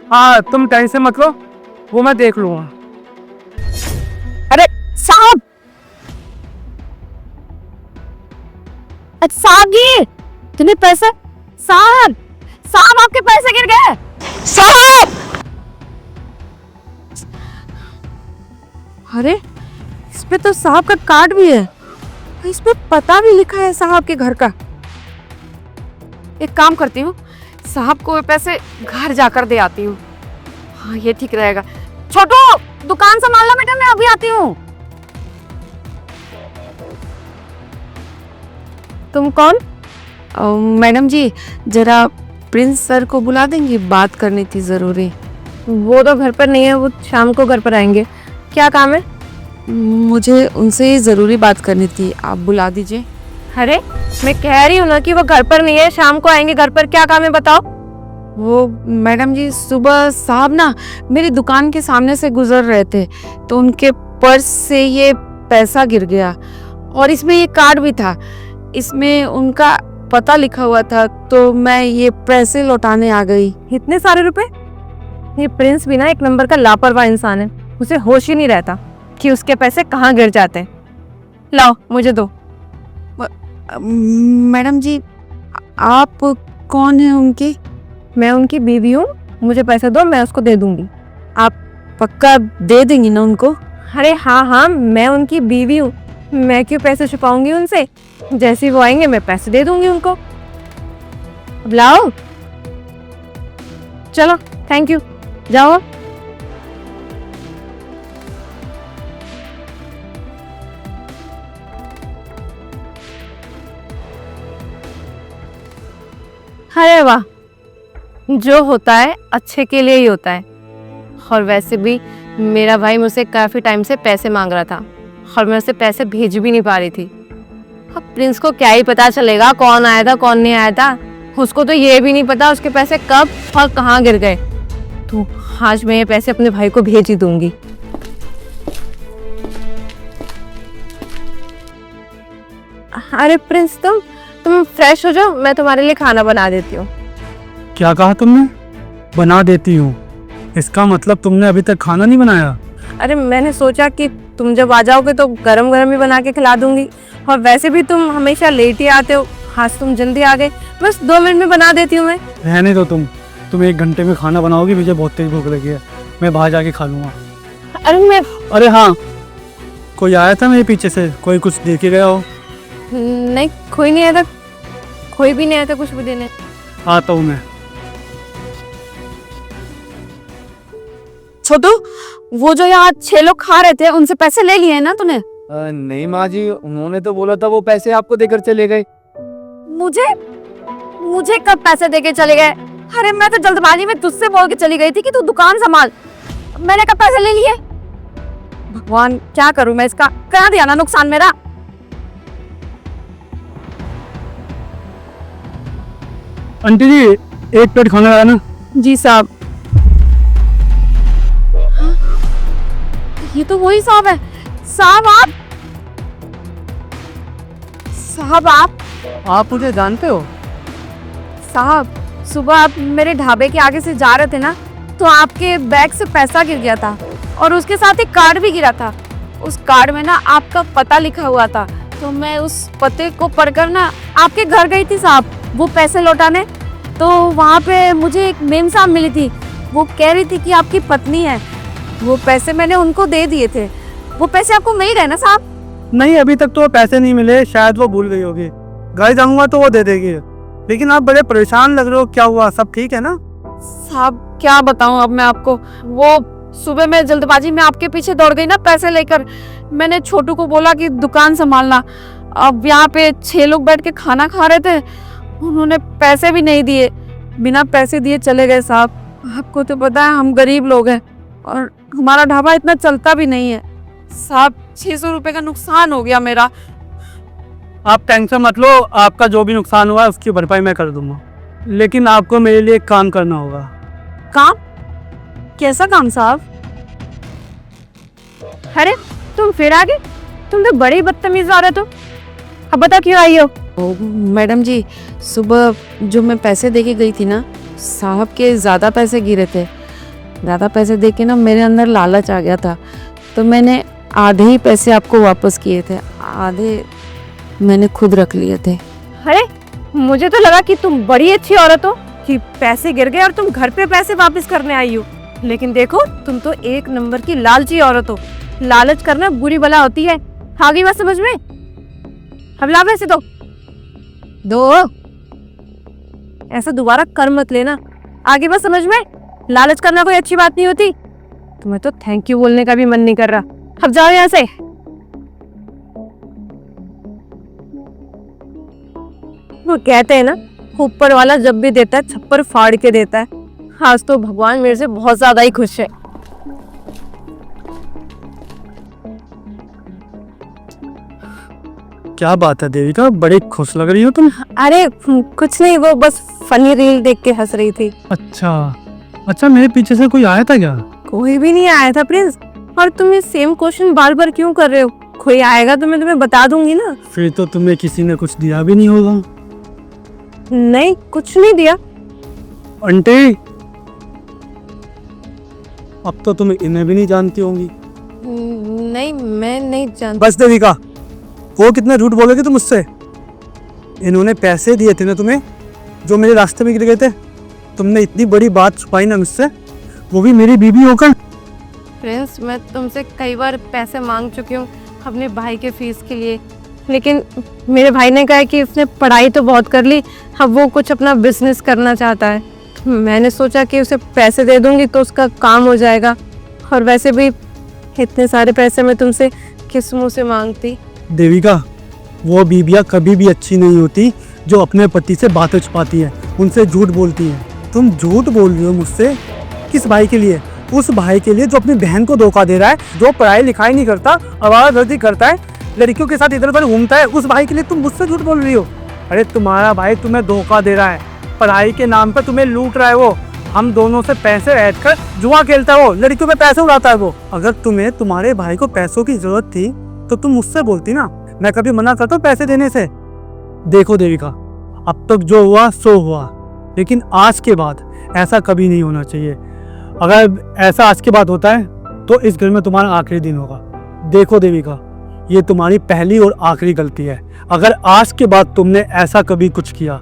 हाँ तुम टेंशन मत लो, वो मैं देख लूंगा। अरे साहब, साहब गिर, तुम्हें पैसे, साहब साहब आपके पैसे गिर गए साहब। अरे इस पे तो साहब का कार्ड भी है, इस पे पता भी लिखा है साहब के घर का। एक काम करती हूँ, साहब को पैसे घर जाकर दे आती हूँ। हाँ ये ठीक रहेगा। छोटू दुकान संभालना बेटा, मैं अभी आती हूँ। तुम कौन? मैडम जी जरा प्रिंस सर को बुला देंगी, बात करनी थी जरूरी। वो तो घर पर नहीं है, वो शाम को घर पर आएंगे। क्या काम है? मुझे उनसे जरूरी बात करनी थी, आप बुला दीजिए। अरे मैं कह रही हूँ ना कि वो घर पर नहीं है, शाम को आएंगे घर पर। क्या काम है बताओ? वो मैडम जी सुबह साहब ना मेरी दुकान के सामने से गुजर रहे थे, तो उनके पर्स से ये पैसा गिर गया और इसमें ये कार्ड भी था, इसमें उनका पता लिखा हुआ था, तो मैं ये पैसे लौटाने आ गई। इतने सारे रुपए? ये प्रिंस भी ना एक नंबर का लापरवाह इंसान है, उसे होश ही नहीं रहता कि उसके पैसे कहाँ गिर जाते हैं। लाओ मुझे दो। मैडम जी आप कौन है उनकी? मैं उनकी बीवी हूँ, मुझे पैसे दो, मैं उसको दे दूंगी। आप पक्का दे देंगी ना उनको? अरे हाँ हाँ, मैं उनकी बीवी हूँ, मैं क्यों पैसे छुपाऊंगी उनसे। जैसे वो आएंगे मैं पैसे दे दूंगी उनको। अब लाओ, चलो थैंक यू, जाओ। अरे वाह, जो होता है अच्छे के लिए ही होता है। और वैसे भी मेरा भाई मुझसे काफ़ी टाइम से पैसे मांग रहा था और मैं उसे पैसे भेज भी नहीं पा रही थी। अब प्रिंस को क्या ही पता चलेगा कौन आया था कौन नहीं आया था। उसको तो ये भी नहीं पता उसके पैसे कब और कहाँ गिर गए। तो आज मैं ये पैसे अपने भाई को भेज ही दूंगी। अरे प्रिंस तुम फ्रेश हो जाओ, मैं तुम्हारे लिए खाना बना देती हूँ। क्या कहा तुमने? बना देती हूँ? इसका मतलब तुमने अभी तक खाना नहीं बनाया? अरे मैंने सोचा कि तुम जब आ जाओगे तो गरम गरम ही बना के खिला दूंगी, और वैसे भी तुम हमेशा लेट ही आते हो, आज तुम जल्दी आ गए, बस 2 मिनट में बना देती हूँ मैं। रहने दो तुम 1 घंटे में खाना बनाओगी, मुझे बहुत तेज भूख लगी है, मैं बाहर जाके खा लूँगा। अरे हाँ, कोई आया था मेरे पीछे से? कोई कुछ दे के गया हो? नहीं, कोई नहीं आया था, कोई भी नहीं आया था कुछ भी देने। आता हूँ मैं। छोटू, वो जो यहाँ 6 लोग खा रहे थे उनसे पैसे ले लिए ना तूने? नहीं माँ जी, उन्होंने तो बोला था वो पैसे आपको देकर चले गए। मुझे कब पैसे देके चले गए? अरे मैं तो जल्दबाजी में तुझसे बोल के चली गई थी कि तू दुकान संभाल, मैंने कब पैसे ले लिए? भगवान क्या करूं मैं इसका, करा दिया ना नुकसान मेरा। आंटी जी 1 प्लेट खाना लाया ना? जी साहब। हाँ? ये तो वही साहब है। साहब आप मुझे जानते हो? साहब सुबह आप मेरे ढाबे के आगे से जा रहे थे ना, तो आपके बैग से पैसा गिर गया था और उसके साथ एक कार्ड भी गिरा था। उस कार्ड में ना आपका पता लिखा हुआ था, तो मैं उस पते को पढ़कर ना आपके घर गई थी साहब वो पैसे लौटाने। तो वहाँ पे मुझे एक मेम साहब मिली थी, वो कह रही थी कि आपकी पत्नी है, वो पैसे मैंने उनको दे दिए थे। वो पैसे आपको मिल गए ना साहब? नहीं, अभी तक तो पैसे नहीं मिले, शायद वो भूल गई होगी। घर जाऊंगा तो वो दे देगी। लेकिन आप बड़े परेशान लग रहे हो, क्या हुआ? सब ठीक है ना? साहब क्या बताऊं अब मैं आपको, वो सुबह मैं जल्दबाजी में आपके पीछे दौड़ गई ना पैसे लेकर। मैंने छोटू को बोला कि दुकान संभालना, अब यहाँ पे 6 लोग बैठ के खाना खा रहे थे, उन्होंने पैसे भी नहीं दिए, बिना पैसे दिए चले गए साहब। आपको तो पता है हम गरीब लोग हैं और हमारा ढाबा इतना चलता भी नहीं है साहब। 600 रुपए का नुकसान हो गया मेरा। आप टेंशन मत लो, आपका जो भी नुकसान हुआ है उसकी भरपाई मैं कर दूंगा। लेकिन आपको मेरे लिए एक काम करना होगा। काम? कैसा काम साहब? अरे तुम फिर आ गए, तुम तो बड़ी बदतमीज औरत हो। अब बता क्यों आई हो? मैडम जी सुबह जो मैं पैसे देके गई थी ना, साहब के ज़्यादा पैसे गिरे थे, ज़्यादा पैसे देके ना मेरे अंदर लालच आ गया था, तो मैंने आधे ही पैसे आपको वापस किए थे, आधे मैंने खुद रख लिए थे। अरे मुझे तो लगा कि तुम बड़ी अच्छी औरत हो कि पैसे गिर गए और तुम घर पे पैसे वापस करने आई हो, लेकिन देखो तुम तो एक नंबर की लालची औरत हो। लालच करना बुरी बला होती है। आ गई बात समझ में? अब ला पैसे दो। ऐसा दोबारा कर मत लेना। आगे बात समझ में? लालच करना कोई अच्छी बात नहीं होती। तुम्हें तो थैंक यू बोलने का भी मन नहीं कर रहा। अब जाओ यहाँ से। वो कहते हैं ना, ऊपर वाला जब भी देता है छप्पर फाड़ के देता है। आज तो भगवान मेरे से बहुत ज्यादा ही खुश है। क्या बात है देविका, बड़ी खुश लग रही हो तुम। अरे कुछ नहीं, वो बस फनी रील देख के हंस रही थी। अच्छा, मेरे पीछे से कोई आया था क्या? कोई भी नहीं आया था प्रिंस। और तुम ये सेम क्वेश्चन बार बार क्यों कर रहे हो? कोई आएगा तो मैं तुम्हें बता दूंगी ना। फिर तो तुम्हें किसी ने कुछ दिया भी नहीं होगा। नहीं, कुछ नहीं दिया। आंटी, अब तो तुम इन्हें भी नहीं जानती होंगी। नहीं, मैं नहीं जानती। बस देविका, वो कितने झूठ बोलोगे तुम मुझसे। इन्होंने पैसे दिए थे ना तुम्हें, जो मेरे रास्ते में गिर गए थे। तुमने इतनी बड़ी बात छुपाई ना मुझसे, वो भी मेरी बीवी होकर। प्रिंस, मैं तुमसे कई बार पैसे मांग चुकी हूँ अपने भाई के फीस के लिए, लेकिन मेरे भाई ने कहा कि उसने पढ़ाई तो बहुत कर ली, अब वो कुछ अपना बिजनेस करना चाहता है। मैंने सोचा कि उसे पैसे दे दूंगी तो उसका काम हो जाएगा। और वैसे भी इतने सारे पैसे मैं तुमसे किस मुंह से मांगती। देविका, वो बीबियाँ कभी भी अच्छी नहीं होती जो अपने पति से बातें छुपाती है, उनसे झूठ बोलती है। तुम झूठ बोल रही हो मुझसे। किस भाई के लिए? उस भाई के लिए जो अपनी बहन को धोखा दे रहा है, जो पढ़ाई लिखाई नहीं करता, आवाज़ करता है, लड़कियों के साथ इधर उधर घूमता है। उस भाई के लिए तुम मुझसे झूठ बोल रही हो। अरे तुम्हारा भाई तुम्हें धोखा दे रहा है, पढ़ाई के नाम पर तुम्हें लूट रहा है। वो हम दोनों से पैसे ऐड कर जुआ खेलता है, वो लड़कियों पे पैसे उड़ाता है वो। अगर तुम्हें तुम्हारे भाई को पैसों की जरूरत थी तो तुम मुझसे बोलती ना। मैं कभी मना करता हूँ पैसे देने से? देखो देविका, अब तक जो हुआ सो हुआ, लेकिन आज के बाद ऐसा कभी नहीं होना चाहिए। अगर ऐसा आज के बाद होता है तो इस घर में तुम्हारा आखिरी दिन होगा। देखो देविका, ये तुम्हारी पहली और आखिरी गलती है। अगर आज के बाद तुमने ऐसा कभी कुछ किया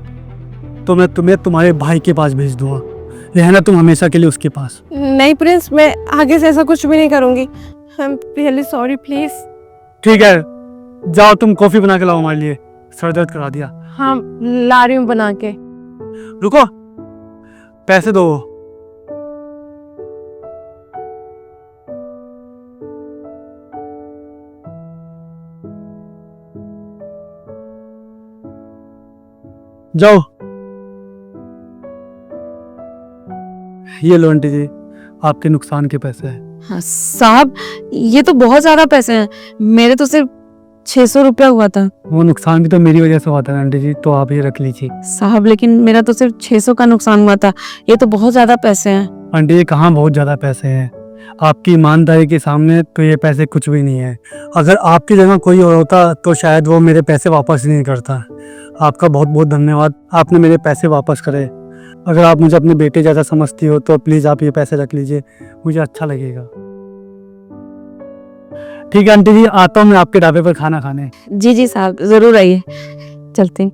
तो मैं तुम्हें तुम्हारे भाई के पास भेज दूंगा। रहना तुम हमेशा के लिए उसके पास। नहीं प्रिंस, मैं आगे से ऐसा कुछ भी नहीं करूंगी। I am really sorry, please. ठीक है, जाओ तुम कॉफी बना के लाओ हमारे लिए, सर दर्द करा दिया। हाँ, ला रही हूँ बना के। रुको, पैसे दो। जाओ। ये लो आंटी जी, आपके नुकसान के पैसे हैं। हाँ, साहब, ये तो बहुत ज्यादा पैसे हैं। मेरे तो सिर्फ 600 रुपया हुआ था। वो नुकसान भी तो मेरी वजह से हुआ था आंटी जी, तो आप ये रख लीजिए। साहब, लेकिन मेरा तो सिर्फ 600 का नुकसान हुआ था। ये तो बहुत ज्यादा पैसे हैं। आंटी जी, कहाँ बहुत ज्यादा पैसे हैं? आपकी ईमानदारी के सामने तो ये पैसे कुछ भी नहीं है। अगर आपकी जगह कोई और होता तो शायद वो मेरे पैसे वापस नहीं करता। आपका बहुत बहुत धन्यवाद, आपने मेरे पैसे वापस करे। अगर आप मुझे अपने बेटे जैसा समझती हो तो प्लीज़ आप ये पैसे रख लीजिए, मुझे अच्छा लगेगा। ठीक है आंटी जी, आता हूँ मैं आपके ढाबे पर खाना खाने। जी जी साहब, जरूर आइए। चलते हैं।